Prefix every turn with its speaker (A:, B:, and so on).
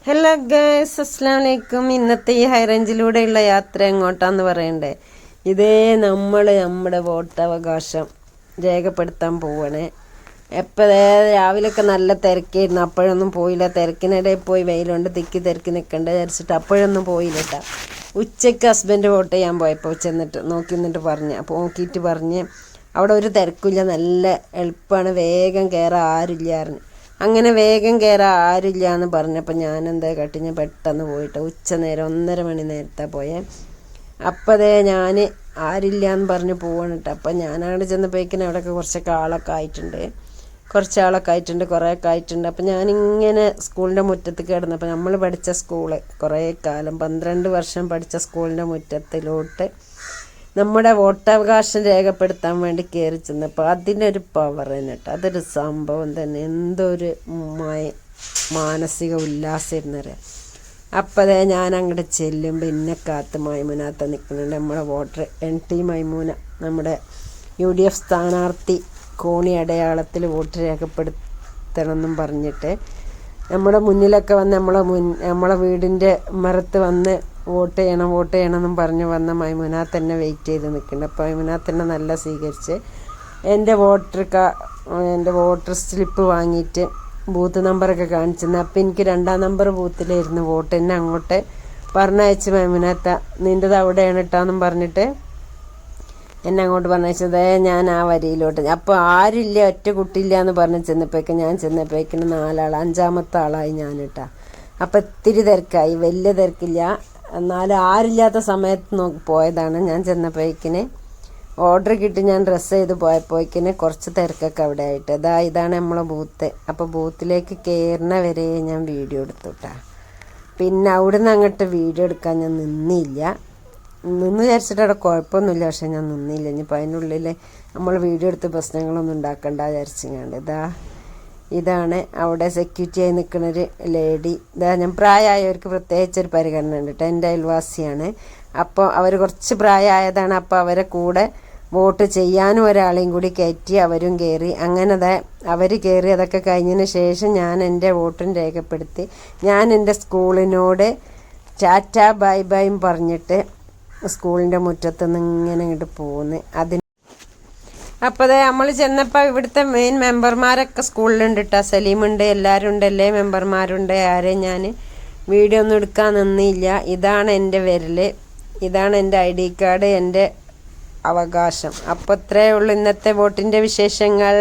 A: Hello guys, അസ്സലാമു അലൈക്കും. ഇന്നത്തെ ഈ ഹൈറേഞ്ചിലൂടെയുള്ള യാത്ര എങ്ങോട്ടാന്ന് പറയണ്ടേ? നമ്മുടെ വോട്ടവകാശം രേഖപ്പെടുത്താൻ പോവാണ്. എപ്പോഴേ രാവിലെയൊക്കെ നല്ല തിരക്കായിരുന്നു, അപ്പോഴൊന്നും പോയില്ല. തിരക്കിനിടയിൽ പോയി വെയിലുണ്ട് തിക്കി തിരക്കി നിൽക്കണ്ട വിചാരിച്ചിട്ട് അപ്പോഴൊന്നും പോയില്ല കേട്ടോ. ഉച്ചയ്ക്ക് ഹസ്ബൻഡ് വോട്ട് ചെയ്യാൻ പോയപ്പോൾ ചെന്നിട്ട് നോക്കിയിട്ട് പറഞ്ഞ് അവിടെ ഒരു തിരക്കില്ല, നല്ല എളുപ്പമാണ്, വേഗം കയറാൻ ആരില്ലായിരുന്നു. അങ്ങനെ വേഗം കയറാൻ ആരില്ല എന്ന് പറഞ്ഞപ്പോൾ ഞാൻ എന്താ കാട്ടി, ഞാൻ പെട്ടെന്ന് പോയിട്ട് ഉച്ചനേരം 1:30 മണി നേരത്താണ് പോയേ. അപ്പം ഞാൻ ആരില്ല എന്ന് പറഞ്ഞ് പോവാണ് കേട്ടോ. അപ്പം ഞാനവിടെ ചെന്നപ്പോഴേക്കിനും അവിടെയൊക്കെ കുറച്ചൊക്കെ ആളൊക്കെ ആയിട്ടുണ്ട്, കുറേയൊക്കെ ആയിട്ടുണ്ട്. അപ്പം ഞാനിങ്ങനെ സ്കൂളിൻ്റെ മുറ്റത്ത് കിടന്നപ്പോൾ നമ്മൾ പഠിച്ച സ്കൂള്, കുറേ കാലം 12 വർഷം പഠിച്ച സ്കൂളിൻ്റെ മുറ്റത്തിലോട്ട് നമ്മുടെ വോട്ടവകാശം രേഖപ്പെടുത്താൻ വേണ്ടി കയറി ചെന്നപ്പോൾ അതിനൊരു പവർ തന്നെ കേട്ടോ. അതൊരു സംഭവം തന്നെ, എന്തൊരു മാനസിക ഉല്ലാസമായിരുന്നറിയാം. അപ്പോൾ ഞാൻ അങ്ങോട്ട് ചെല്ലുമ്പോൾ എന്നെ കാത്ത് മൈമുനാത്ത നിൽക്കുന്നുണ്ട്. നമ്മളെ വോട്ടർ NT മൈമൂന, നമ്മുടെ UDF സ്ഥാനാർത്ഥി, കോണി അടയാളത്തിൽ വോട്ട് രേഖപ്പെടുത്തണമെന്നും പറഞ്ഞിട്ട് നമ്മുടെ മുന്നിലൊക്കെ വന്ന് നമ്മളെ വീടിൻ്റെ മരത്ത് വന്ന് വോട്ട് ചെയ്യണം എന്നും പറഞ്ഞ് വന്ന മൈമുനാത്ത് തന്നെ വെയിറ്റ് ചെയ്ത് നിൽക്കുന്നുണ്ട്. അപ്പോൾ മൈമുനാത്ത് തന്നെ നല്ല സ്വീകരിച്ച് എൻ്റെ വോട്ടർ സ്ലിപ്പ് വാങ്ങിയിട്ട് ബൂത്ത് നമ്പറൊക്കെ കാണിച്ചിരുന്നു. അപ്പോൾ എനിക്ക് 2-ാം നമ്പർ ബൂത്തിലായിരുന്നു വോട്ട്. എന്നെ അങ്ങോട്ട് പറഞ്ഞയച്ച് മൈമുനാത്ത, നിൻ്റെത് അവിടെയാണ് കേട്ടാന്നും പറഞ്ഞിട്ട് എന്നെ അങ്ങോട്ട് പറഞ്ഞയച്ചത്. ഞാൻ ആ വരിയിലോട്ട്, അപ്പോൾ ആരില്ല, ഒറ്റ കുട്ടിയില്ല എന്ന് പറഞ്ഞ് ഞാൻ ചെന്നപ്പോഴേക്കിന് 4 ആൾ, 5-ാമത്തെ ആളായി ഞാൻ കേട്ടാ. അപ്പോൾ ഇത്തിരി തിരക്കായി, വലിയ തിരക്കില്ല, എന്നാലും ആരില്ലാത്ത സമയത്ത് പോയതാണ്. ഞാൻ ചെന്നപ്പോഴേക്കിന് ഓർഡർ കിട്ടി, ഞാൻ ഡ്രസ്സ് ചെയ്ത് പോയപ്പോഴേക്കിന് കുറച്ച് തിരക്കൊക്കെ അവിടെ ആയിട്ട്. ഇതാണ് നമ്മളെ ബൂത്ത്. അപ്പോൾ ബൂത്തിലേക്ക് കയറുന്ന വരെ ഞാൻ വീഡിയോ എടുത്തു കേട്ടാ. പിന്നെ അവിടുന്ന് അങ്ങോട്ട് വീഡിയോ എടുക്കാൻ ഞാൻ നിന്നില്ല. വിചാരിച്ചിട്ട് അവിടെ കുഴപ്പമൊന്നുമില്ല, പക്ഷെ ഞാൻ നിന്നില്ല. ഇനിയിപ്പോൾ അതിനുള്ളിൽ നമ്മൾ വീഡിയോ എടുത്ത് പ്രശ്നങ്ങളൊന്നും ഉണ്ടാക്കണ്ട വിചാരിച്ചിങ്ങാണ്ട്. ഇതാണ് അവിടെ സെക്യൂരിറ്റി ആയി നിൽക്കുന്നൊരു ലേഡി. ഞാൻ പ്രായമായവർക്ക് പ്രത്യേകിച്ചൊരു പരിഗണന ഉണ്ട് കേട്ടോ. എൻ്റെ അയൽവാസിയാണ്. അപ്പോൾ അവർ കുറച്ച് പ്രായമായതാണ്. അപ്പോൾ അവരെ കൂടെ വോട്ട് ചെയ്യാനും ഒരാളെയും കൂടി കയറ്റി അവരും കയറി. അങ്ങനെ അവർ കയറി. അതൊക്കെ കഴിഞ്ഞതിന് ശേഷം ഞാൻ എൻ്റെ വോട്ടും രേഖപ്പെടുത്തി ഞാൻ എൻ്റെ സ്കൂളിനോട് ടാറ്റ ബൈ ബൈയും പറഞ്ഞിട്ട് സ്കൂളിൻ്റെ മുറ്റത്തുനിന്ന് ഇങ്ങനെ ഇങ്ങോട്ട് പോകുന്നു. അപ്പോൾ നമ്മൾ ചെന്നപ്പോൾ ഇവിടുത്തെ മെയിൻ മെമ്പർമാരൊക്കെ സ്കൂളിലുണ്ട് കേട്ടോ. സലീമുണ്ട്, എല്ലാവരും ഉണ്ട്, എല്ലാ മെമ്പർമാരുണ്ട്. ആരെയും ഞാൻ വീഡിയോ ഒന്നും എടുക്കാൻ നിന്നില്ല. ഇതാണ് എൻ്റെ വിരൽ, ഇതാണ് എൻ്റെ ID കാർഡ്, എൻ്റെ അവകാശം. അപ്പോൾ ഇത്രയേ ഉള്ളൂ ഇന്നത്തെ വോട്ടിൻ്റെ വിശേഷങ്ങൾ.